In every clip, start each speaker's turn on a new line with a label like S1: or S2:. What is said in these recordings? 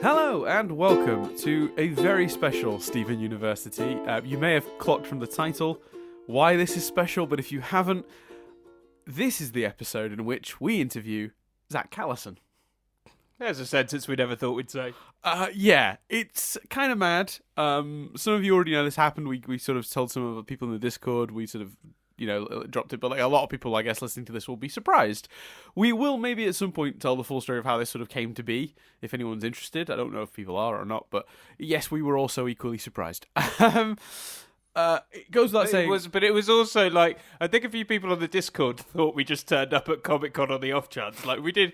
S1: Hello and welcome to a very special Steven University. You may have clocked from the title why this is special, but if you haven't, this is the episode in which we interview Zach Callison.
S2: There's a sentence we never thought we'd say.
S1: Yeah, it's kind of mad. Some of you already know this happened. We sort of told some of the people in the Discord. We sort of, dropped it. But like a lot of people, I guess, listening to this will be surprised. We will maybe at some point tell the full story of how this sort of came to be, if anyone's interested. I don't know if people are or not. But yes, we were also equally surprised. It goes without saying.
S2: It was also like, I think a few people on the Discord thought we just turned up at Comic-Con on the off chance. Like we did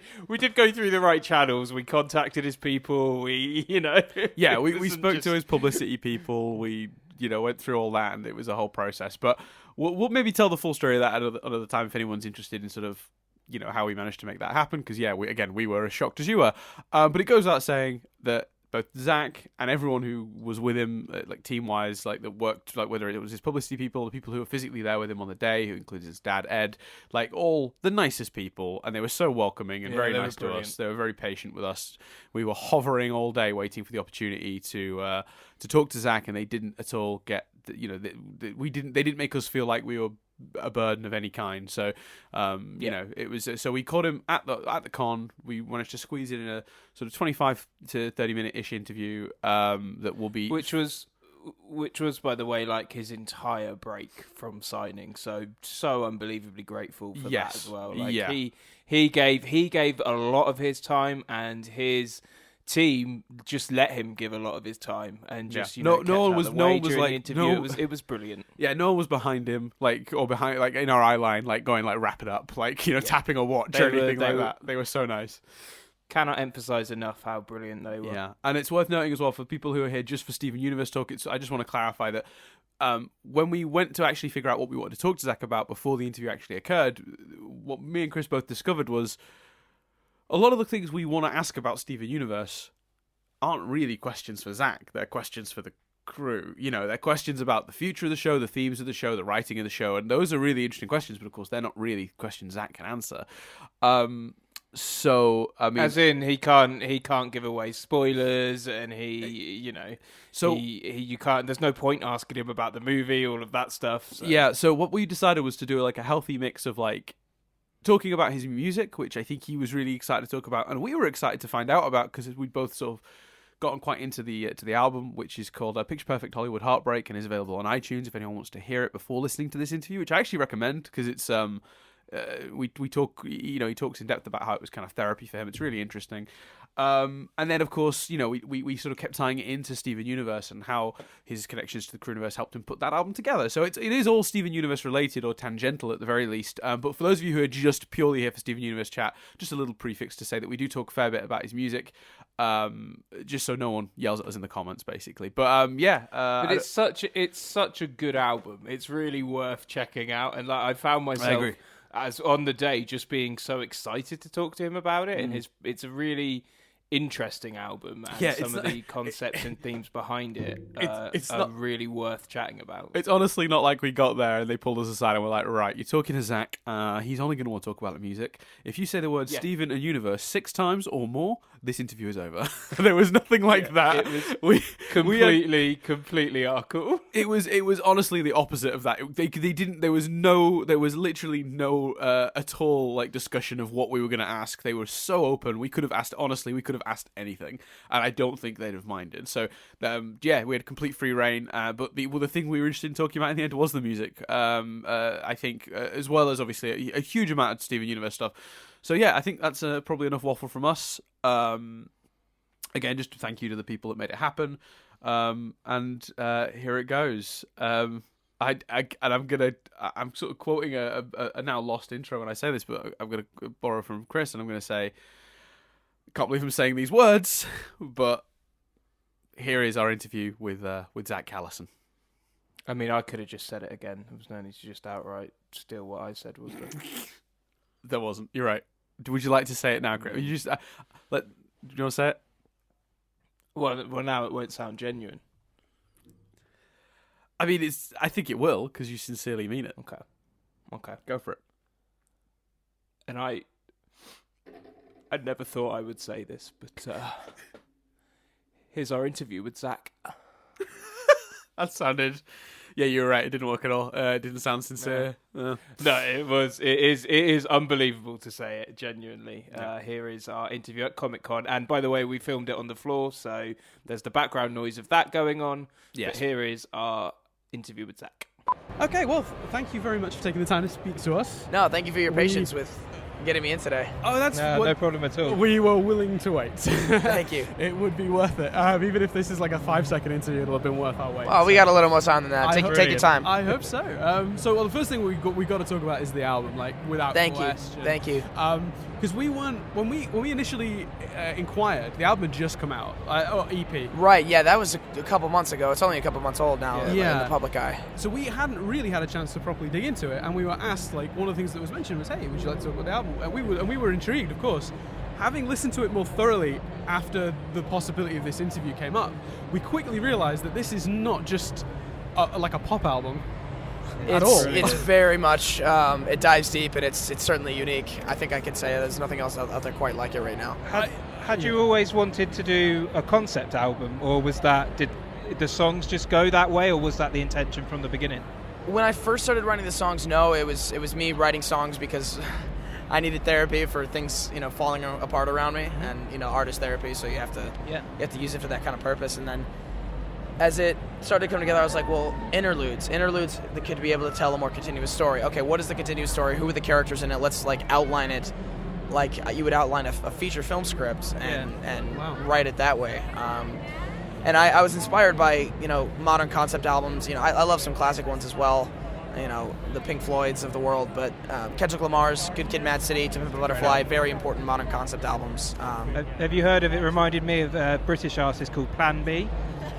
S2: go through the right channels. We contacted his people.
S1: Yeah, we spoke to his publicity people. We, went through all that, and it was a whole process. But we'll maybe tell the full story of that another time if anyone's interested in sort of, how we managed to make that happen. Because yeah, we were as shocked as you were. But it goes without saying that both Zach and everyone who was with him, like team-wise, like that worked, like whether it was his publicity people, the people who were physically there with him on the day, who includes his dad Ed, like all the nicest people, and they were so welcoming and very nice to us. They were very patient with us. We were hovering all day waiting for the opportunity to talk to Zach, and they didn't at all get, they didn't make us feel like we were a burden of any kind. So it was, so we caught him at the con. We managed to squeeze it in a sort of 25 to 30 minute ish interview that will be
S2: which was by the way like his entire break from signing, so unbelievably grateful for that as well. Like he gave a lot of his time, and his team just let him give a lot of his time, and just
S1: no one was like, no,
S2: it was brilliant.
S1: Yeah, no one was behind him, or behind, like in our eye line, like going like wrap it up, like tapping a watch or anything like that. They were so nice.
S2: Cannot emphasize enough how brilliant they were.
S1: Yeah, and it's worth noting as well for people who are here just for Steven Universe talk. I just want to clarify that when we went to actually figure out what we wanted to talk to Zach about before the interview actually occurred, what me and Chris both discovered was a lot of the things we want to ask about Steven Universe aren't really questions for Zach. They're questions for the crew. They're questions about the future of the show, the themes of the show, the writing of the show, and those are really interesting questions, but of course they're not really questions Zach can answer. So I mean,
S2: as in he can't give away spoilers, and you can't. There's no point asking him about the movie, all of that stuff. So.
S1: Yeah. So what we decided was to do like a healthy mix of like talking about his music, which I think he was really excited to talk about, and we were excited to find out about because we both sort of gotten quite into the album, which is called Picture Perfect Hollywood Heartbreak, and is available on iTunes if anyone wants to hear it before listening to this interview, which I actually recommend because it's we talk, he talks in depth about how it was kind of therapy for him. It's really interesting. And then, of course, we sort of kept tying it into Steven Universe and how his connections to the Crew Universe helped him put that album together. So it is all Steven Universe related or tangential at the very least. But for those of you who are just purely here for Steven Universe chat, just a little prefix to say that we do talk a fair bit about his music, just so no one yells at us in the comments, basically. But
S2: but it's such a good album. It's really worth checking out. And like I found myself as on the day just being so excited to talk to him about it, and it's a really interesting album, and some of the concepts and themes behind it are really worth chatting about.
S1: It's honestly not like we got there and they pulled us aside and we're like, right, you're talking to Zach, he's only going to want to talk about the music. If you say the word Steven and Universe 6 times or more, this interview is over. There was nothing like that.
S2: It was completely our cool.
S1: It was honestly the opposite of that. They didn't. There was literally no at all like discussion of what we were going to ask. They were so open. We could have asked asked anything, and I don't think they'd have minded. So we had complete free reign. But the thing we were interested in talking about in the end was the music. I think as well as obviously a huge amount of Steven Universe stuff. So yeah, I think that's probably enough waffle from us. Again, just thank you to the people that made it happen. And here it goes. I'm sort of quoting a now lost intro when I say this, but I'm going to borrow from Chris, and I'm going to say, I can't believe I'm saying these words, but here is our interview with Zach Callison.
S2: I mean, I could have just said it again. There was no need to just outright steal what I said, was there?
S1: There wasn't. You're right. Would you like to say it now, Chris? You just do you want to say it?
S2: Well, now it won't sound genuine.
S1: I mean, I think it will because you sincerely mean it.
S2: Okay,
S1: go for it.
S2: And I never thought I would say this, but here's our interview with Zach.
S1: That sounded... Yeah, you were right. It didn't work at all. It didn't sound sincere.
S2: No, it is unbelievable to say it, genuinely. Here is our interview at Comic-Con. And by the way, we filmed it on the floor, so there's the background noise of that going on. Yes. But here is our interview with Zach.
S1: Okay, well, thank you very much for taking the time to speak to us.
S3: No, thank you for your patience with getting me in today.
S1: Oh, that's
S2: no problem at all.
S1: We were willing to wait.
S3: Thank you.
S1: It would be worth it. Even if this is like a 5-second interview, it'll have been worth our wait.
S3: Well, we got a little more time than that. Take your time.
S1: I hope so. So the first thing we got to talk about is the album, like without question.
S3: Thank you.
S1: Because we weren't when we initially inquired, the album had just come out, or EP.
S3: Right. Yeah, that was a couple months ago. It's only a couple months old now in the public eye.
S1: So we hadn't really had a chance to properly dig into it, and we were asked, like, one of the things that was mentioned was, "Hey, would you like to talk about the album?" And we were intrigued, of course. Having listened to it more thoroughly after the possibility of this interview came up, we quickly realized that this is not just like a pop album. At all.
S3: It's very much, it dives deep, and it's certainly unique. I think I could say there's nothing else out there quite like it right now.
S2: Had you always wanted to do a concept album, or did the songs just go that way, or was that the intention from the beginning?
S3: When I first started writing the songs, no, it was me writing songs because I needed therapy for things, falling apart around me, and artist therapy, so you have to use it for that kind of purpose. And then as it started to come together, I was like, well, interludes that could be able to tell a more continuous story. Okay, what is the continuous story? Who are the characters in it? Let's outline it like you would outline a feature film script and write it that way. And I was inspired by modern concept albums. I love some classic ones as well. The Pink Floyds of the world, but Kendrick Lamar's Good Kid, Mad City, To Pimp a Butterfly, very important modern concept albums.
S2: Have you heard of it? Reminded me of a British artist called Plan B.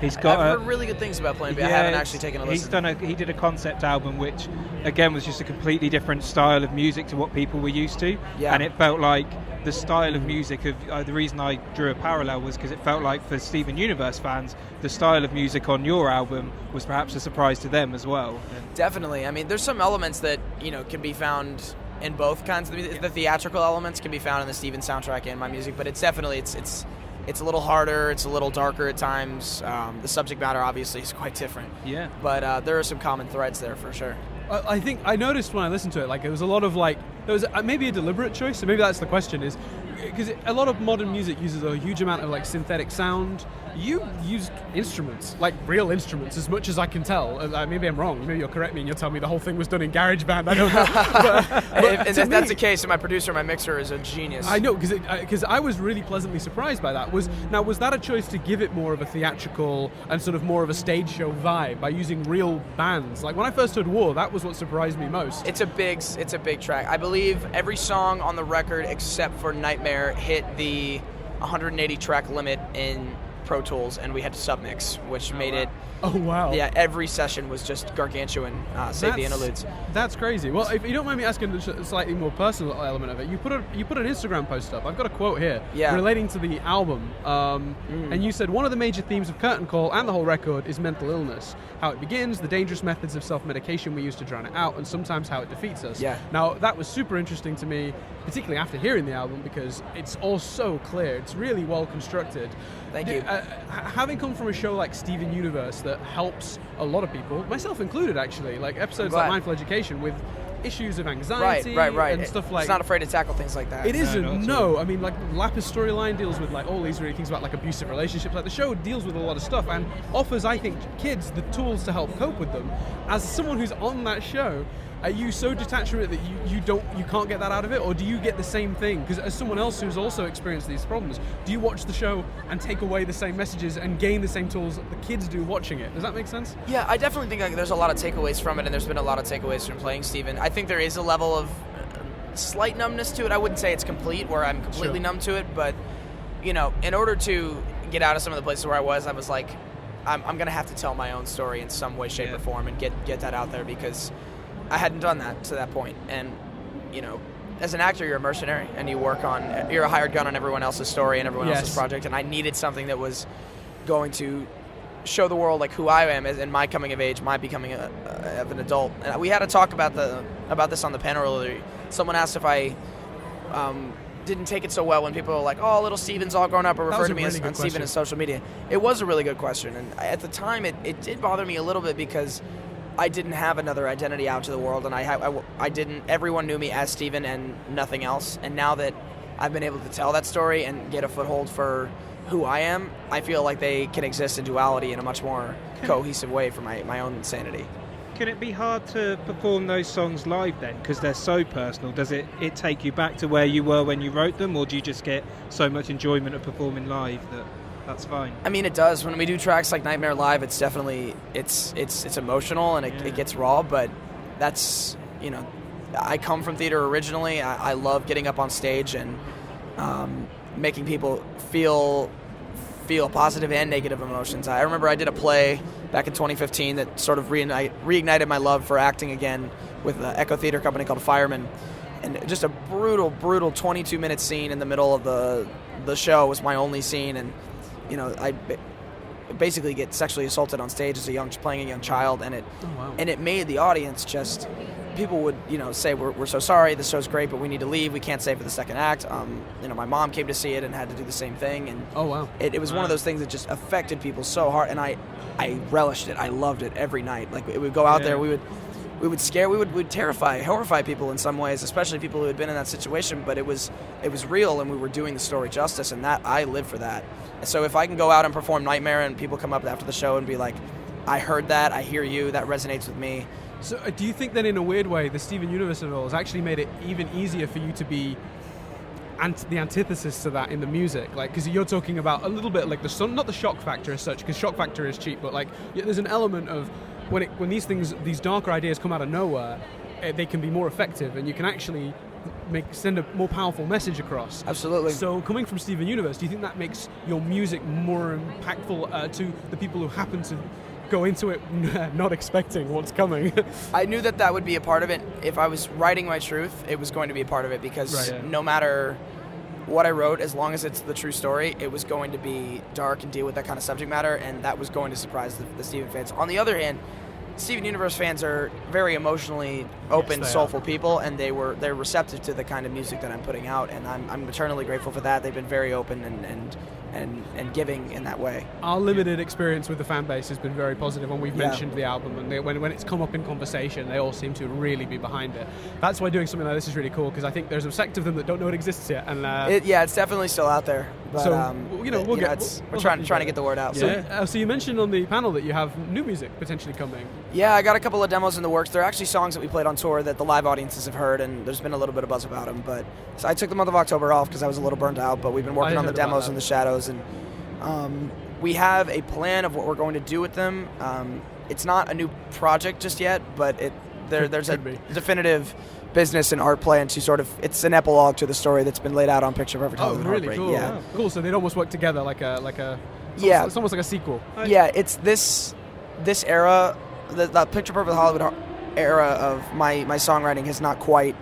S3: I've heard really good things about Plan B. I haven't actually taken a listen.
S2: He did a concept album which, again, was just a completely different style of music to what people were used to. Yeah. And it felt like the style of music of the reason I drew a parallel was because it felt like for Steven Universe fans, the style of music on your album was perhaps a surprise to them as well.
S3: Definitely. I mean, there's some elements that can be found in both kinds of music. The theatrical elements can be found in the Steven soundtrack and my music, but it's definitely it's a little harder, it's a little darker at times. The subject matter obviously is quite different.
S2: Yeah.
S3: But there are some common threads there for sure.
S1: I think I noticed when I listened to it, like, it was a lot of there was maybe a deliberate choice, so maybe that's the question, is because a lot of modern music uses a huge amount of synthetic sound. You used instruments, like real instruments, as much as I can tell. Maybe I'm wrong. Maybe you'll correct me and you'll tell me the whole thing was done in GarageBand. I don't know.
S3: If that's the case, and my producer, my mixer, is a genius.
S1: I know, because I was really pleasantly surprised by that. Was that a choice to give it more of a theatrical and sort of more of a stage show vibe by using real bands? Like when I first heard War, that was what surprised me most.
S3: It's a big track. I believe every song on the record except for Nightmare hit the 180 track limit in Pro Tools, and we had to submix, which made it.
S1: Oh wow!
S3: Yeah, every session was just gargantuan, save the interludes.
S1: That's crazy. Well, if you don't mind me asking a slightly more personal element of it, you put an Instagram post up. I've got a quote here relating to the album, and you said one of the major themes of Curtain Call and the whole record is mental illness. How it begins, the dangerous methods of self-medication we use to drown it out, and sometimes how it defeats us.
S3: Yeah.
S1: Now that was super interesting to me, particularly after hearing the album, because it's all so clear. It's really well constructed.
S3: Thank you.
S1: Having come from a show like Steven Universe that helps a lot of people, myself included, actually, like episodes like Mindful Education with issues of anxiety and stuff like.
S3: It's not afraid to tackle things like that.
S1: It isn't. No, I mean, like Lapis storyline deals with all these really things about abusive relationships. Like the show deals with a lot of stuff and offers, I think, kids the tools to help cope with them. As someone who's on that show, are you so detached from it that you can't get that out of it, or do you get the same thing? Because as someone else who's also experienced these problems, do you watch the show and take away the same messages and gain the same tools that the kids do watching it? Does that make sense?
S3: Yeah, I definitely think there's a lot of takeaways from it, and there's been a lot of takeaways from playing Steven. I think there is a level of slight numbness to it. I wouldn't say it's complete, where I'm completely numb to it, but in order to get out of some of the places where I was like, I'm going to have to tell my own story in some way, shape, or form, and get that out there, because I hadn't done that to that point. And, as an actor, you're a mercenary, and you're a hired gun on everyone else's story and everyone else's project, and I needed something that was going to show the world who I am in my coming of age, my becoming of an adult. And we had a talk about this on the panel earlier. Someone asked if I didn't take it so well when people were like, "Oh, little Steven's all grown up," or refer to me as Steven in social media. It was a really good question, and at the time, it did bother me a little bit because I didn't have another identity out to the world, and I didn't. Everyone knew me as Steven and nothing else. And now that I've been able to tell that story and get a foothold for who I am, I feel like they can exist in duality in a much more cohesive way for my own insanity.
S4: Can it be hard to perform those songs live then, because they're so personal? Does it take you back to where you were when you wrote them, or do you just get so much enjoyment of performing live that's fine?
S3: I mean, it does. When we do tracks like Nightmare Live, it's definitely it's emotional and it gets raw, but that's, I come from theater originally. I love getting up on stage and making people feel positive and negative emotions. I remember I did a play back in 2015 that sort of reignited my love for acting again with the Echo Theater company called Fireman. And just a brutal 22-minute scene in the middle of the show was my only scene. And, I basically get sexually assaulted on stage as playing a young child. And it made the audience just... People would, say, we're so sorry, this show's great, but we need to leave. We can't stay for the second act. My mom came to see it and had to do the same thing. And it was one of those things that just affected people so hard. And I relished it. I loved it every night. Like, we would go out there, we would scare, we would terrify, horrify people in some ways, especially people who had been in that situation. But it was real, and we were doing the story justice, and that I live for that. So if I can go out and perform Nightmare, and people come up after the show and be like, I heard that, I hear you, that resonates with me.
S5: So do you think then, in a weird way, the Steven Universe of it all has actually made it even easier for you to be the antithesis to that in the music? Like, because you're talking about a little bit like not the shock factor as such, because shock factor is cheap, but like there's an element of when these darker ideas come out of nowhere, they can be more effective, and you can actually send a more powerful message across.
S3: Absolutely.
S5: So coming from Steven Universe, do you think that makes your music more impactful to the people who happen to go into it not expecting what's coming?
S3: I knew that would be a part of it. If I was writing my truth, it was going to be a part of it, because no matter what I wrote, as long as it's the true story, it was going to be dark and deal with that kind of subject matter, and that was going to surprise the Steven fans. On the other hand, Steven Universe fans are very emotionally open, soulful people, and they're receptive to the kind of music that I'm putting out, and I'm eternally grateful for that. They've been very open and giving in that way.
S5: Our limited experience with the fan base has been very positive when we've mentioned the album, and when it's come up in conversation, they all seem to really be behind it. That's why doing something like this is really cool, because I think there's a sect of them that don't know it exists yet. And
S3: it's definitely still out there. But,
S5: so
S3: we're trying to get the word out.
S5: So you mentioned on the panel that you have new music potentially coming.
S3: Yeah, I got a couple of demos in the works. They're actually songs that we played on tour that the live audiences have heard, and there's been a little bit of buzz about them. But so I took the month of October off because I was a little burnt out. But we've been working on the demos in the shadows, and we have a plan of what we're going to do with them. It's not a new project just yet, but there's a definitive business and art plan to sort of, it's an epilogue to the story that's been laid out on Picture Perfect Hollywood.
S5: Really
S3: Heartbreak.
S5: cool.
S3: Yeah.
S5: Cool. So they'd almost work together like a it's almost like a sequel.
S3: Yeah, it's this era, the Picture Perfect Hollywood era of my songwriting has not quite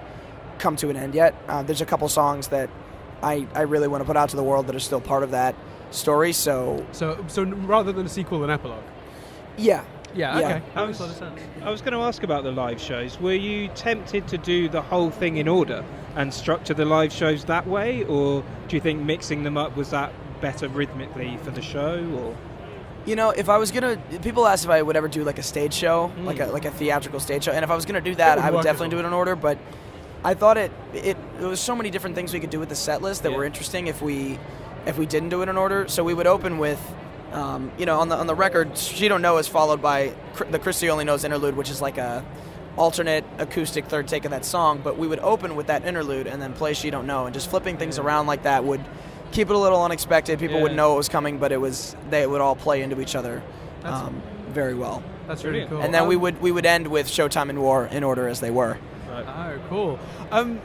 S3: come to an end yet. There's a couple songs that I really want to put out to the world that are still part of that story. So
S5: rather than a sequel, an epilogue.
S3: Yeah.
S5: Yeah. Okay.
S4: I was going to ask about the live shows. Were you tempted to do the whole thing in order and structure the live shows that way, or do you think mixing them up was that better rhythmically for the show? Or
S3: if I was gonna, people asked if I would ever do like a stage show, like a theatrical stage show, and if I was gonna do that, I would definitely do it in order. But I thought there was so many different things we could do with the set list that were interesting if we didn't do it in order. So we would open with, on the record, She Don't Know is followed by the Christy Only Knows interlude, which is like a alternate acoustic third take of that song. But we would open with that interlude and then play She Don't Know, and just flipping things around like that would keep it a little unexpected. People wouldn't know it was coming, but they would all play into each other very well.
S5: That's really cool.
S3: And then we would end with Showtime and War in order as they were.
S5: Oh, cool.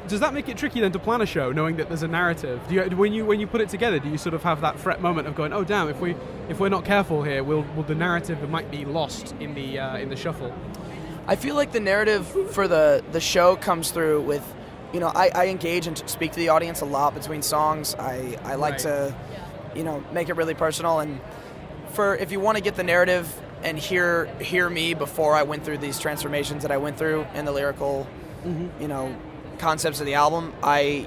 S5: Does that make it tricky then to plan a show, knowing that there's a narrative? When you put it together, do you sort of have that fret moment of going, oh damn, if we're not careful here, will the narrative might be lost in the shuffle?
S3: I feel like the narrative for the show comes through with, I engage and speak to the audience a lot between songs. I like to, make it really personal. And if you want to get the narrative and hear me before I went through these transformations that I went through in the lyrical, concepts of the album,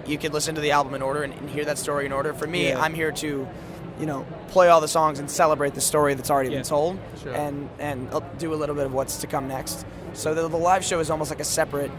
S3: you could listen to the album in order and hear that story in order. For me, I'm here to, play all the songs and celebrate the story that's already been told, and do a little bit of what's to come next. So the live show is almost like a separate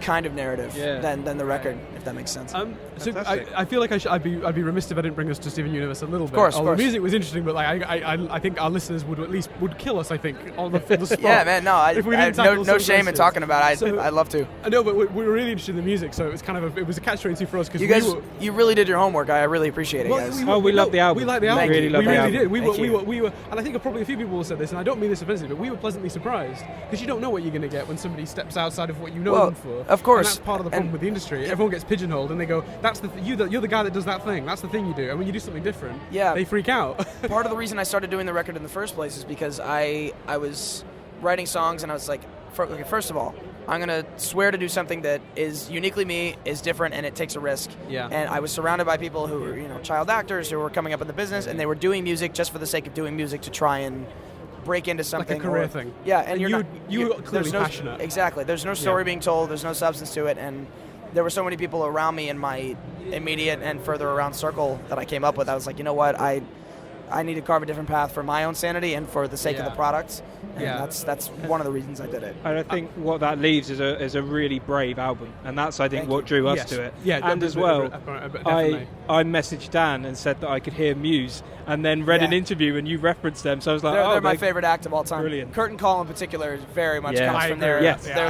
S3: kind of narrative than the record, if that makes sense.
S5: So I feel like I'd be remiss if I didn't bring us to Steven Universe a little bit.
S3: Of course.
S5: The music was interesting, but I think our listeners would kill us. I think on the spot.
S3: Yeah, man. No, I have no shame in talking about it.
S5: So,
S3: I'd love to.
S5: I know, but we were really interested in the music, so it was kind of a catch-22 for us because
S3: you really did your homework. I really appreciate it, guys.
S4: We love the album.
S5: We like the album.
S4: We really
S5: did. We were, and I think probably a few people will say this, and I don't mean this offensively, but we were pleasantly surprised because you don't know what you're going to get when somebody steps outside of what you know them for.
S3: Of course.
S5: And that's part of the problem with the industry. Everyone gets pigeonholed, and they go, "You're the guy that does that thing. That's the thing you do." And when you do something different, they freak out.
S3: Part of the reason I started doing the record in the first place is because I was writing songs, and I was like, first of all, I'm going to swear to do something that is uniquely me, is different, and it takes a risk.
S5: Yeah.
S3: And I was surrounded by people who were, child actors who were coming up in the business, and they were doing music just for the sake of doing music to try and break into something.
S5: Like a career thing.
S3: Yeah, and
S5: you were clearly passionate.
S3: Exactly. There's no story being told. There's no substance to it, and there were so many people around me in my immediate and further around circle that I came up with. I was like, you know what, I need to carve a different path for my own sanity and for the sake of the product. And that's one of one of the reasons I did it.
S4: And I think what that leaves is a really brave album, and that's I think what drew us to it.
S5: Yeah,
S4: and as well, I messaged Dan and said that I could hear Muse, and then read an interview and you referenced them, so I was like,
S3: they're my favorite act of all time.
S4: Brilliant.
S3: Curtain Call in particular very much comes from their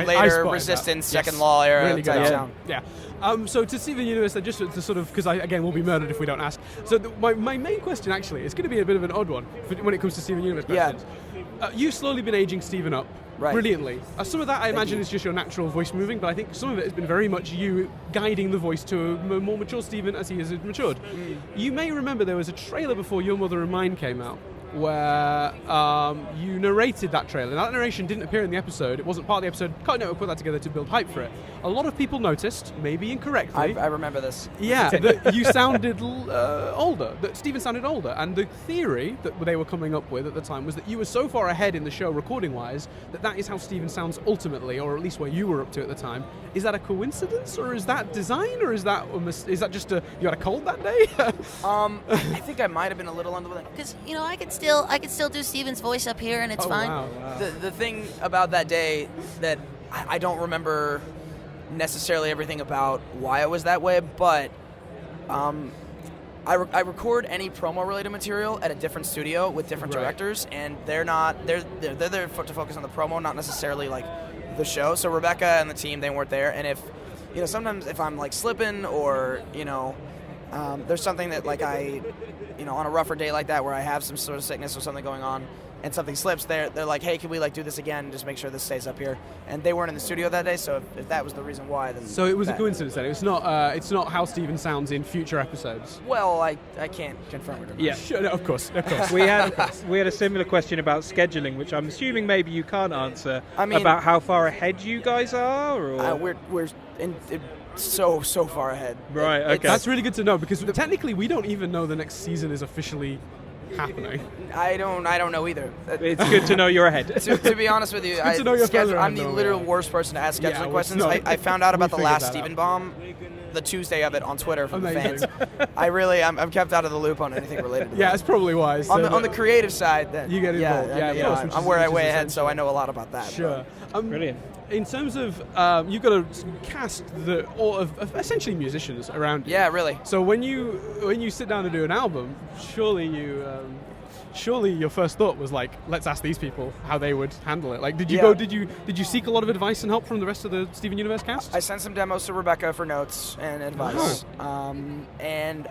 S3: later
S5: I
S3: Resistance, Second Law era
S5: really
S3: type sound.
S5: Yeah. So to Steven Universe, just to sort of, because we'll be murdered if we don't ask. So my main question actually is going to be a bit of an odd one when it comes to Steven Universe questions. You've slowly been aging Steven up brilliantly. Some of that I imagine is just your natural voice moving, but I think some of it has been very much you guiding the voice to a more mature Steven as he has matured. You may remember there was a trailer before Your Mother and Mine came out where you narrated that trailer. Now, that narration didn't appear in the episode. It wasn't part of the episode. Cartoon Network put that together to build hype for it. A lot of people noticed, maybe incorrectly.
S3: I remember this.
S5: Yeah, that you sounded older, that Steven sounded older. And the theory that they were coming up with at the time was that you were so far ahead in the show recording-wise that is how Steven sounds ultimately, or at least where you were up to at the time. Is that a coincidence, or is that design, or is that just you had a cold that day?
S3: I think I might have been a little under the weather.
S6: Because I could still do Steven's voice up here, and it's fine.
S5: Wow.
S3: The thing about that day that I don't remember necessarily everything about why it was that way, but I record any promo related material at a different studio with different directors, and they're there to focus on the promo, not necessarily like the show. So Rebecca and the team, they weren't there, and if sometimes if I'm like slipping or there's something that like on a rougher day like that where I have some sort of sickness or something going on and something slips, they're like, hey, can we like do this again and just make sure this stays up here? And they weren't in the studio that day, so if that was the reason why, then
S5: so it was a coincidence then. It's not how Steven sounds in future episodes.
S3: Well, I can't confirm it or not.
S5: Yeah, sure, no, of course.
S4: we had a similar question about scheduling, which I'm assuming maybe you can't answer.
S3: I mean,
S4: about how far ahead you guys are, or
S3: we're so far ahead.
S4: Right. Okay.
S5: That's really good to know because technically we don't even know the next season is officially happening.
S3: I don't know either.
S4: It's good to know you're ahead.
S3: to be honest with you, I'm the literal worst person to ask scheduling questions. I found out about the last Steven bomb the Tuesday of it on Twitter from the fans. I'm kept out of the loop on anything related to that.
S5: Yeah, it's probably wise.
S3: On the creative side, then
S5: you get involved.
S3: I'm way ahead, so I know a lot about that.
S5: Sure.
S4: Brilliant.
S5: In terms of, you've got a cast of essentially musicians around you.
S3: Yeah, really.
S5: So when you sit down to do an album, surely your first thought was like, let's ask these people how they would handle it. Like, did you seek a lot of advice and help from the rest of the Steven Universe cast?
S3: I sent some demos to Rebecca for notes and advice.
S5: Wow.
S3: And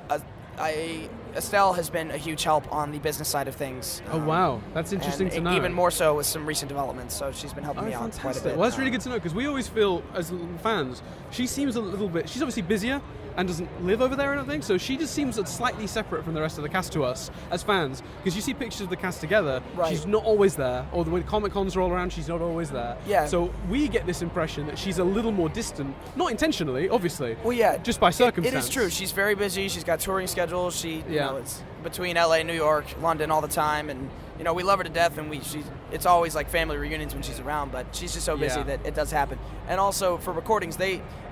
S3: Estelle has been a huge help on the business side of things.
S5: Oh wow, that's interesting to know.
S3: Even more so with some recent developments. So she's been helping me out quite a bit.
S5: Well, that's really good to know because we always feel as fans, she seems a little bit. She's obviously busier and doesn't live over there or anything, so she just seems slightly separate from the rest of the cast to us as fans, because you see pictures of the cast together, she's not always there, or when Comic-Cons roll around, she's not always there.
S3: Yeah.
S5: So we get this impression that she's a little more distant, not intentionally, obviously.
S3: Well, yeah.
S5: Just by circumstance.
S3: It is true. She's very busy. She's got touring schedules. between LA, New York, London all the time, and you know we love her to death, and it's always like family reunions when she's around, but she's just so busy that it does happen. And also for recordings,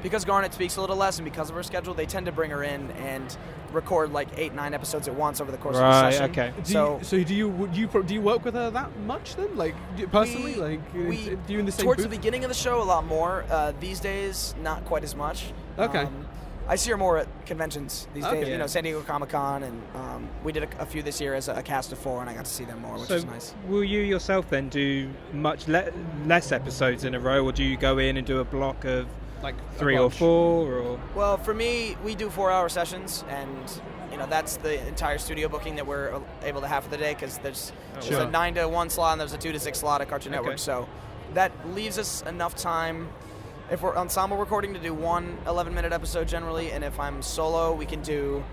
S3: because Garnet speaks a little less, and because of her schedule, they tend to bring her in and record like 8-9 episodes at once over the course of the session.
S4: Okay.
S5: Do you work with her that much then? Like personally, do you in the same
S3: towards
S5: booth?
S3: the beginning of the show a lot more. These days, not quite as much.
S5: Okay.
S3: I see her more at conventions these days.
S5: Yeah.
S3: You know, San Diego Comic-Con, and we did a few this year as a cast of 4, and I got to see them more, which is nice.
S4: Will you yourself then do much less episodes in a row, or do you go in and do a block of like 3 or 4? Or?
S3: Well, for me, we do 4-hour sessions, and you know that's the entire studio booking that we're able to have for the day, because there's a 9 to 1 slot and there's a 2 to 6 slot at Cartoon Network. So that leaves us enough time. If we're ensemble recording, to do one 11-minute episode generally, and if I'm solo, we can do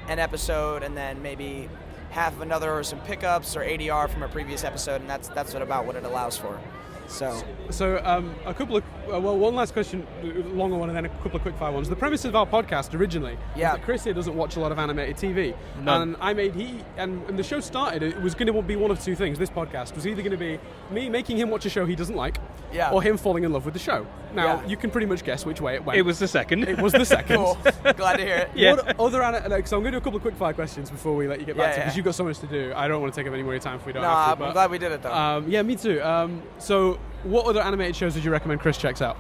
S3: an episode and then maybe half of another, or some pickups or ADR from a previous episode, and that's about what it allows for. So
S5: a couple of one last question, longer one, and then a couple of quick fire ones. The premise of our podcast originally was that Chris here doesn't watch a lot of animated TV, and when the show started, it was going to be one of two things. This podcast was either going to be me making him watch a show he doesn't like, or him falling in love with the show. Now you can pretty much guess which way it went.
S4: It was the second.
S5: It was the second.
S3: Cool. Glad to hear it.
S5: What other so I'm going to do a couple of quick fire questions before we let you get back to it, because you've got so much to do. I don't want to take up any more of your time if we don't have to.
S3: I'm glad we did it though.
S5: Yeah, me too. So what other animated shows would you recommend Chris checks out?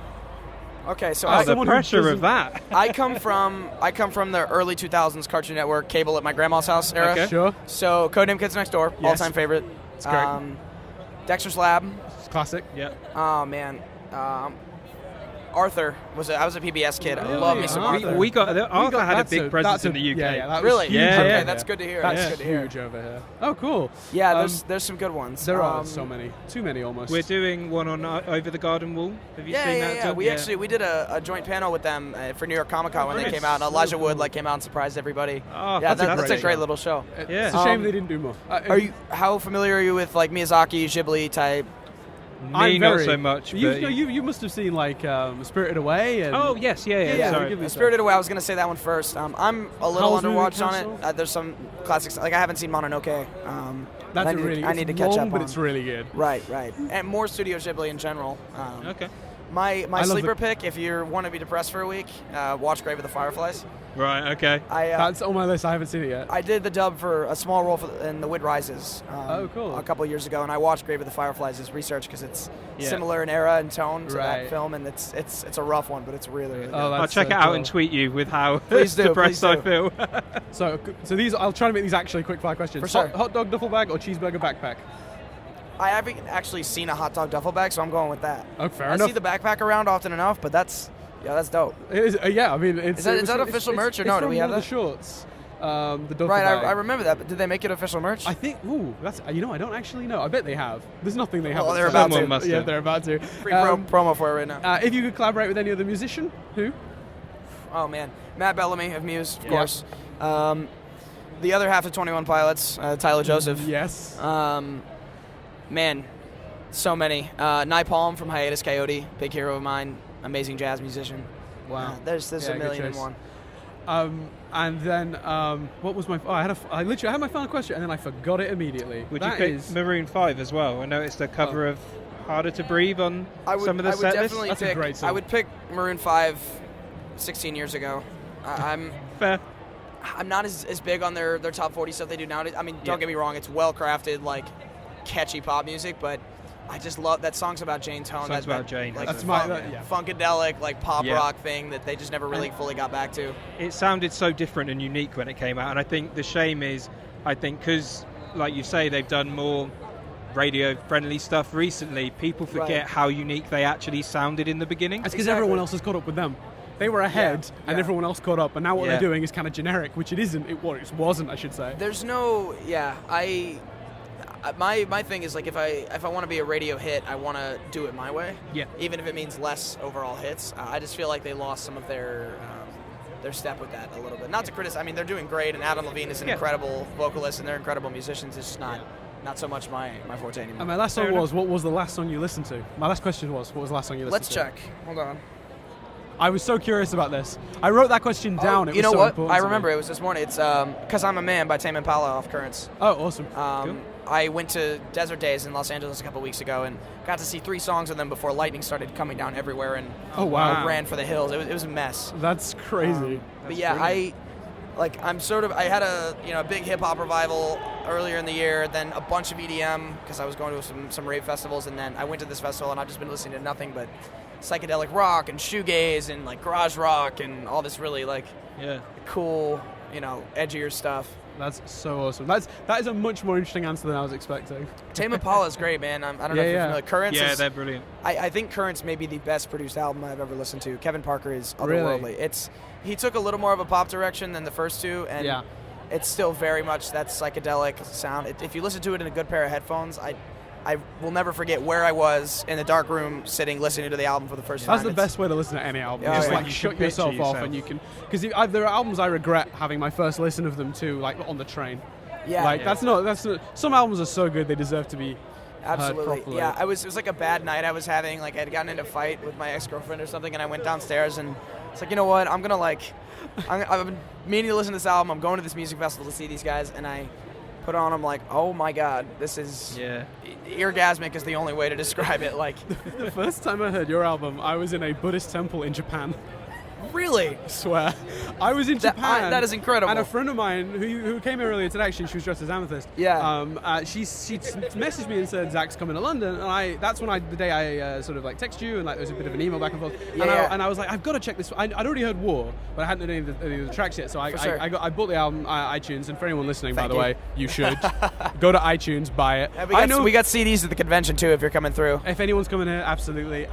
S3: Okay, so
S4: the pressure of that.
S3: I come from the early 2000s Cartoon Network cable at my grandma's house era.
S5: Okay. Sure.
S3: So Codename Kids Next Door, all-time favorite.
S5: It's great.
S3: Dexter's Lab.
S5: It's classic. Yeah.
S3: Oh man. Arthur I was a PBS kid. I love me some Arthur.
S4: Arthur had a big presence in the UK.
S5: Yeah, that
S3: really?
S5: Was huge.
S3: Okay, that's good to hear.
S5: That's
S3: good to hear.
S5: huge over here. Oh, cool.
S3: Yeah, there's some good ones.
S5: There are so many, too many almost.
S4: We're doing one on Over the Garden Wall. Have you seen that?
S3: Yeah. We did a joint panel with them for New York Comic Con when they came out. And Elijah Wood came out and surprised everybody.
S4: Oh,
S3: yeah, that's a great little show.
S5: It's a shame they didn't do more.
S3: How familiar are you with like Miyazaki, Ghibli type?
S4: Not so much.
S5: You must have seen like Spirited Away. And
S4: yes,
S3: Sorry. Spirited Away. I was going to say that one first. I'm a little underwatched on it. There's some classics. Like I haven't seen Mononoke. I need to catch up.
S5: But it's really good.
S3: Right. And more Studio Ghibli in general.
S4: Okay.
S3: My sleeper pick, if you want to be depressed for a week, watch Grave of the Fireflies.
S4: Right, okay.
S5: That's on my list. I haven't seen it yet.
S3: I did the dub for a small role in The Wind Rises
S5: cool.
S3: a couple of years ago, and I watched Grave of the Fireflies as research because it's similar in era and tone to that film, and it's a rough one, but it's really, really good.
S4: I'll check it out and tweet you with how depressed I feel.
S5: So these, I'll try to make these actually quick fire questions.
S3: For sure.
S5: Hot dog duffel bag or cheeseburger backpack?
S3: I haven't actually seen a hot dog duffel bag, so I'm going with that.
S5: Oh, fair enough.
S3: I see the backpack around often enough, but that's dope.
S5: It is, I mean, is
S3: that official merch or no? Do we have that?
S5: The shorts. The duffel
S3: right,
S5: bag.
S3: I remember that, but did they make it official merch?
S5: I think. That's. I don't actually know. I bet they have. There's nothing they have.
S3: Well, they're about to.
S5: Yeah, they're about to.
S3: Free promo for it right now.
S5: If you could collaborate with any other musician, who?
S3: Oh man, Matt Bellamy of Muse, of course. The other half of 21 Pilots, Tyler Joseph.
S5: Yes.
S3: Man, so many. Nye Palm from Hiatus Coyote, big hero of mine, amazing jazz musician.
S5: Wow.
S3: There's a million and one.
S5: And then what was my? I literally had my final question and then I forgot it immediately.
S4: Would you pick Maroon 5 as well? I noticed the cover of Harder to Breathe on some of the set lists.
S5: That's a great song.
S3: I would pick Maroon 5 16 years ago. I'm
S4: fair.
S3: I'm not as big on their top 40 stuff they do nowadays. I mean, don't get me wrong, it's well crafted, like catchy pop music, but I just love that song's about Jane Tone.
S4: That's about Jane.
S3: Like
S5: that's
S3: funkadelic, like pop rock thing that they just never really fully got back to.
S4: It sounded so different and unique when it came out, and I think the shame is, because, like you say, they've done more radio-friendly stuff recently, people forget how unique they actually sounded in the beginning.
S5: It's because everyone else has caught up with them. They were ahead, and everyone else caught up, and now what they're doing is kind of generic, which it isn't. It wasn't, I should say.
S3: There's no, My thing is, like, if I want to be a radio hit, I want to do it my way.
S5: Yeah.
S3: Even if it means less overall hits. I just feel like they lost some of their step with that a little bit. Not to criticize. I mean, they're doing great, and Adam Levine is an incredible vocalist, and they're incredible musicians. It's just not so much my forte anymore.
S5: And my last song was, what was the last song you listened to? My last question was, what was the last song you listened
S3: Let's
S5: to?
S3: check. Hold on.
S5: I was so curious about this. I wrote that question down.
S3: You know what? I remember it was this morning. It's "Cause I'm a Man" by Tame Impala off Currents.
S5: Oh, awesome.
S3: Cool. I went to Desert Days in Los Angeles a couple weeks ago and got to see 3 songs of them before lightning started coming down everywhere and ran for the hills. It was a mess.
S5: That's crazy.
S3: But yeah, I had a big hip hop revival earlier in the year, then a bunch of EDM because I was going to some rave festivals, and then I went to this festival and I've just been listening to nothing but psychedelic rock and shoegaze and like garage rock and all this really cool, edgier stuff.
S5: That's so awesome. That is a much more interesting answer than I was expecting.
S3: Tame Impala is great, man. I don't know if you're familiar. Currents
S4: they're brilliant.
S3: I think Currents may be the best produced album I've ever listened to. Kevin Parker is otherworldly.
S5: Really?
S3: He took a little more of a pop direction than the first two, and it's still very much that psychedelic sound. If you listen to it in a good pair of headphones, I will never forget where I was in the dark room sitting listening to the album for the first time.
S5: That's the best way to listen to any album.
S3: Yeah,
S5: Just
S3: yeah.
S5: like shut yourself off and you can, because there are albums I regret having my first listen of them to, like on the train.
S3: Yeah,
S5: like that's not. Some albums are so good they deserve to be
S3: absolutely
S5: heard properly.
S3: Yeah. It was like a bad night I was having. Like I'd gotten into a fight with my ex-girlfriend or something, and I went downstairs and it's like, you know what? I've been meaning to listen to this album. I'm going to this music festival to see these guys, and I put on. I'm like, oh my god, this is orgasmic is the only way to describe it. Like
S5: the first time I heard your album, I was in a Buddhist temple in Japan.
S3: Really?
S5: I swear. I was in Japan.
S3: That is incredible.
S5: And a friend of mine who came here earlier today, actually, she was dressed as Amethyst.
S3: Yeah.
S5: She messaged me and said, Zach's coming to London. And that's when the day I sort of like texted you and like there was a bit of an email back and forth. And I was like, I've got to check this. I'd already heard War, but I hadn't heard any of the tracks yet. So I bought the album iTunes. And for anyone listening, by the way, you should go to iTunes, buy it.
S3: Yeah, we got CDs at the convention too if you're coming through.
S5: If anyone's coming here, absolutely.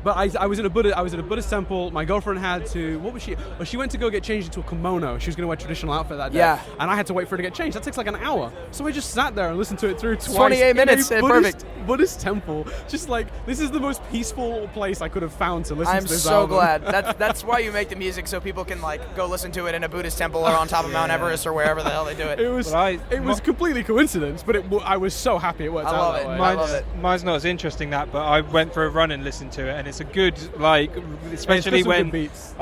S5: But I was in a Buddhist temple. My girlfriend had to. What was she? Well, she went to go get changed into a kimono. She was going to wear a traditional outfit that day.
S3: Yeah.
S5: And I had to wait for her to get changed. That takes like an hour. So we just sat there and listened to it through twice.
S3: 28 minutes.
S5: Perfect. Buddhist temple. Just like this is the most peaceful place I could have found to listen to this album.
S3: I'm so glad. That's why you make the music, so people can like go listen to it in a Buddhist temple or on top of Mount Everest or wherever the hell they do it.
S5: It was completely coincidence, but I was so happy it worked out that way.
S3: I love it.
S4: Mine's not as interesting that, but I went for a run and listened to it, and it's a good especially when
S5: beats.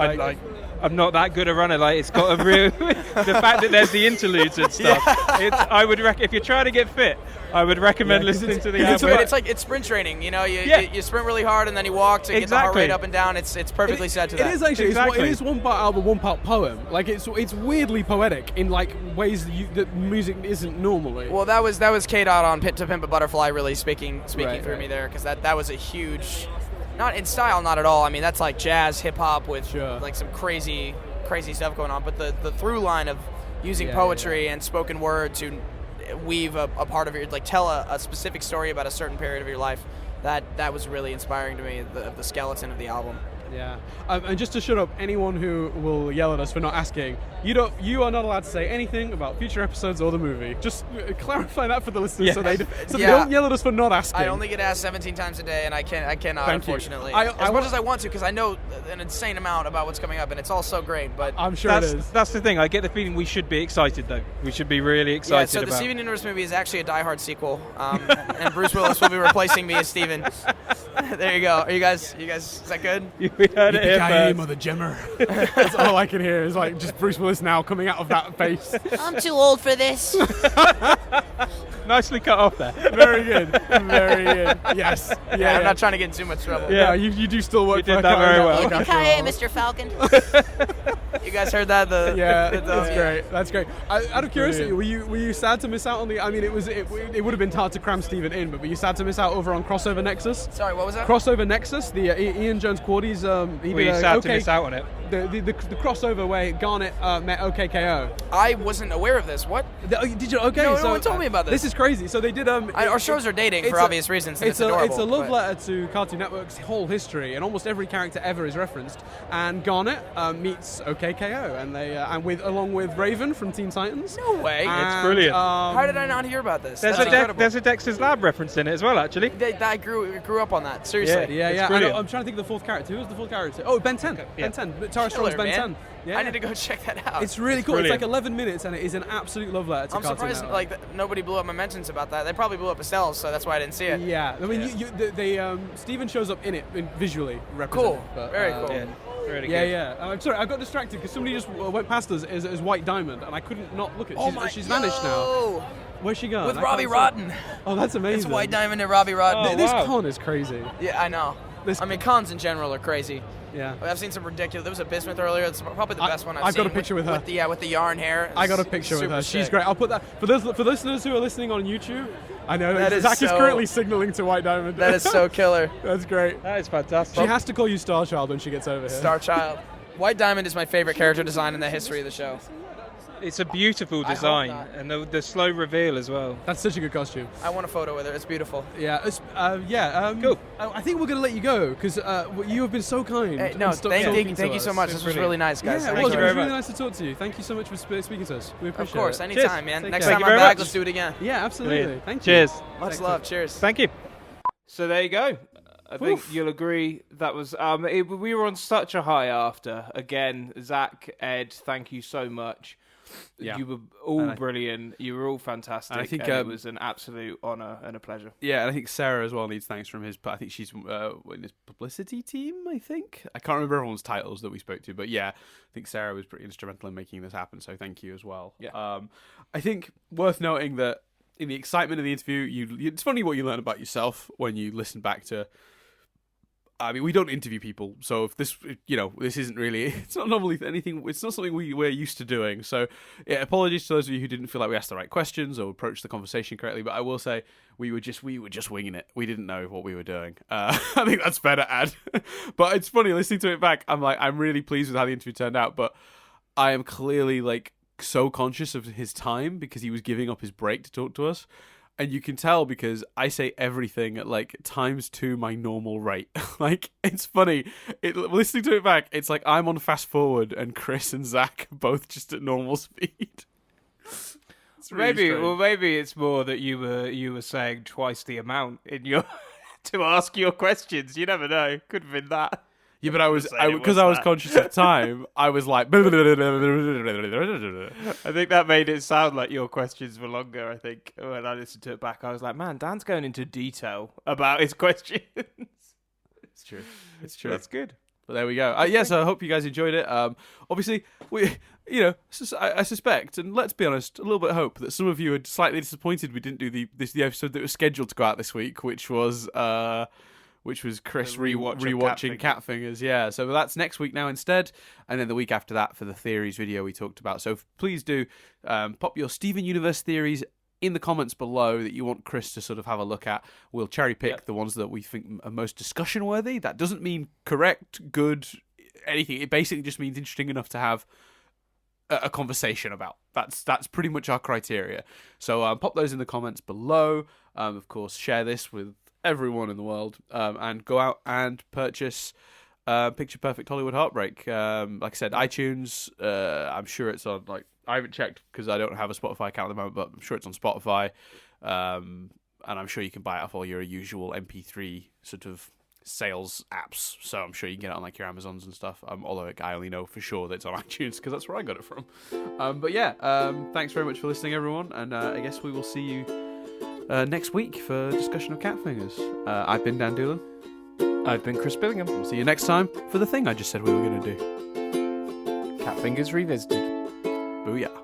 S4: I'm not that good a runner. Like it's got a real the fact that there's the interludes and stuff. I would if you're trying to get fit, I would recommend listening to the album.
S3: It's sprint training. You sprint really hard and then you walk to get the heart rate up and down. It's perfectly set to that.
S5: It is actually. It is one part album, one part poem. Like it's weirdly poetic in like ways that music isn't normally.
S3: Well, that was K-Dot on To Pimp a Butterfly really speaking through me there, because that was a huge. Not in style, not at all. I mean, that's like jazz, hip hop with like some crazy stuff going on. But the through line of using poetry and spoken word to weave a part of your, like tell a specific story about a certain period of your life, that was really inspiring to me. The skeleton of the album.
S5: Yeah, and just to shut up anyone who will yell at us for not asking, you are not allowed to say anything about future episodes or the movie. Just clarify that for the listeners so they don't yell at us for not asking.
S3: I only get asked 17 times a day, and I cannot, unfortunately. As much as I want to, because I know an insane amount about what's coming up, and it's all so great. But
S5: I'm sure it is.
S4: That's the thing. I get the feeling we should be excited, though. We should be really excited.
S3: Yeah. So the Steven Universe movie is actually a Die Hard sequel, and Bruce Willis will be replacing me as Steven. There you go. Are you guys? Is that good?
S4: We heard it here first.
S5: Mother Jemmer. That's all I can hear is like just Bruce Willis now coming out of that face.
S6: I'm too old for this.
S4: Nicely cut off there.
S5: Very good. Very good. Yes.
S3: Yeah. I'm not trying to get in too much trouble.
S5: Yeah, you do still work.
S4: You did that very well.
S6: Yippee-ki-yay, Mr. Falcon.
S3: You guys heard that?
S5: That's great. That's great. Out of curiosity, were you sad to miss out on the? I mean, it would have been hard to cram Steven in, but were you sad to miss out over on Crossover Nexus?
S3: Sorry, what was that?
S5: Crossover Nexus, the Ian Jones Quarties.
S4: Were you sad to miss out on it?
S5: The crossover where Garnet met OKKO.
S3: I wasn't aware of this. What?
S5: Did you? Okay,
S3: no,
S5: so
S3: one told me about this.
S5: This is crazy. So they did.
S3: Our shows are dating for obvious reasons. And it's adorable.
S5: It's a love letter to Cartoon Network's whole history, and almost every character ever is referenced. And Garnet meets OKKO, and they along with Raven from Teen Titans.
S3: No way!
S4: It's brilliant.
S3: How did I not hear about this?
S4: There's a Dexter's Lab reference in it as well, actually.
S3: I grew up on that. Seriously.
S5: Yeah. I'm trying to think of the fourth character. Who was the fourth character? Oh, Ben 10. Ben 10. Tara Strong's Ben 10. Yeah.
S3: I need to go check that out.
S5: It's really cool. Brilliant. It's like 11 minutes, and it is an absolute love letter to
S3: I'm
S5: Cartoon
S3: surprised
S5: Network.
S3: nobody blew up my mentions about that. They probably blew up Estelle's, so that's why I didn't see it.
S5: Yeah, I mean, Steven shows up in it visually represented.
S3: Cool, very cool.
S4: Really
S5: Yeah,
S4: good.
S5: yeah. I'm sorry, I got distracted because somebody just went past us as White Diamond, and I couldn't not look at. She's vanished now. Where's she gone?
S3: With
S5: I
S3: Robbie
S5: can't see.
S3: Rotten.
S5: Oh, that's amazing.
S3: It's White Diamond and Robbie Rotten.
S4: Oh,
S5: This
S4: wow.
S5: con is crazy.
S3: Yeah, I know. I mean, cons in general are crazy.
S5: Yeah.
S3: I've seen some ridiculous. There was a Bismuth earlier. It's probably the best one I've
S5: I've
S3: seen.
S5: got a picture with her.
S3: With the yarn hair.
S5: I got a
S3: It's
S5: picture with
S3: super
S5: her. She's
S3: sick.
S5: great. I'll put that for listeners who are listening on YouTube. I know
S3: That is
S5: Zach is
S3: so-
S5: currently signaling to White Diamond.
S3: That is so killer.
S5: That's great.
S4: That is fantastic.
S5: She has to call you Star Child when she gets over here.
S3: Star Child. White Diamond is my favorite character design in the history of the show.
S4: It's a beautiful
S3: hope
S4: design,
S3: not.
S4: and the slow reveal as well.
S5: That's such a good costume.
S3: I want a photo with her. It's beautiful.
S5: Yeah.
S4: Cool.
S5: I think we're gonna let you go because you have been so kind.
S3: Hey,
S5: and
S3: no,
S5: talking to
S3: thank you so
S5: us.
S3: much. This was really nice, guys.
S5: Yeah, it
S3: Thank
S5: was.
S3: you
S5: It was
S4: very
S5: really
S4: much.
S5: nice to talk to you. Thank you so much for speaking to us. We appreciate it.
S3: Of course, anytime, man.
S5: Take
S3: Next
S5: care.
S3: time
S4: Thank you
S3: I'm
S4: very
S3: back,
S4: much.
S3: let's do it again.
S5: Yeah, absolutely.
S4: Brilliant.
S5: Thank you.
S4: Cheers.
S3: Much love. Cheers.
S4: Thank you.
S2: So there you go. I think you'll agree that was we were on such a high after. Again, Zach, Ed, thank you so much.
S1: Yeah.
S2: You were all brilliant. You were all fantastic.
S1: And I think,
S2: it was an absolute honour and a pleasure.
S1: Yeah, and I think Sarah as well needs thanks from his. I think she's in his publicity team. I think I can't remember everyone's titles that we spoke to, but yeah, I think Sarah was pretty instrumental in making this happen. So thank you as well.
S2: Yeah.
S1: I think worth noting that in the excitement of the interview, it's funny what you learn about yourself when you listen back to. I mean, we don't interview people, so if this, this isn't really, it's not normally anything, it's not something we're used to doing. So, yeah, apologies to those of you who didn't feel like we asked the right questions or approached the conversation correctly, but I will say we were just winging it. We didn't know what we were doing. I think that's fair to add. But it's funny, listening to it back, I'm really pleased with how the interview turned out, but I am clearly, so conscious of his time because he was giving up his break to talk to us. And you can tell because I say everything at ×2 my normal rate. It's funny. Listening to it back, it's like I'm on fast forward and Chris and Zach are both just at normal speed. It's really strange.
S2: Maybe it's more that you were saying twice the amount in your to ask your questions. You never know. Could have been that.
S1: Yeah, but I was conscious of time. I was like,
S2: I think that made it sound like your questions were longer. I think when I listened to it back, I was like, man, Dan's going into detail about his questions.
S1: It's true. It's true.
S2: That's good.
S1: But there we go. So I hope you guys enjoyed it. Obviously, I suspect, and let's be honest, a little bit of hope that some of you are slightly disappointed we didn't do the episode that was scheduled to go out this week, which was Chris rewatching Cat Fingers. Yeah, so that's next week now instead, and then the week after that for the theories video we talked about. So please do pop your Steven Universe theories in the comments below that you want Chris to sort of have a look at. We'll cherry pick the ones that we think are most discussion worthy. That doesn't mean correct, good, anything. It basically just means interesting enough to have a conversation about. That's pretty much our criteria. So pop those in the comments below. Of course, share this with everyone in the world, and go out and purchase Picture Perfect Hollywood Heartbreak. Like I said, iTunes, I'm sure it's on, I haven't checked because I don't have a Spotify account at the moment, but I'm sure it's on Spotify, and I'm sure you can buy it off all your usual MP3 sort of sales apps, so I'm sure you can get it on your Amazons and stuff, although I only know for sure that it's on iTunes because that's where I got it from. But yeah, thanks very much for listening, everyone, and I guess we will see you next week for a discussion of Cat Fingers. I've been Dan Doolan.
S2: I've been Chris Billingham.
S1: We'll see you next time for the thing I just said we were going to do.
S2: Cat Fingers Revisited.
S1: Booyah.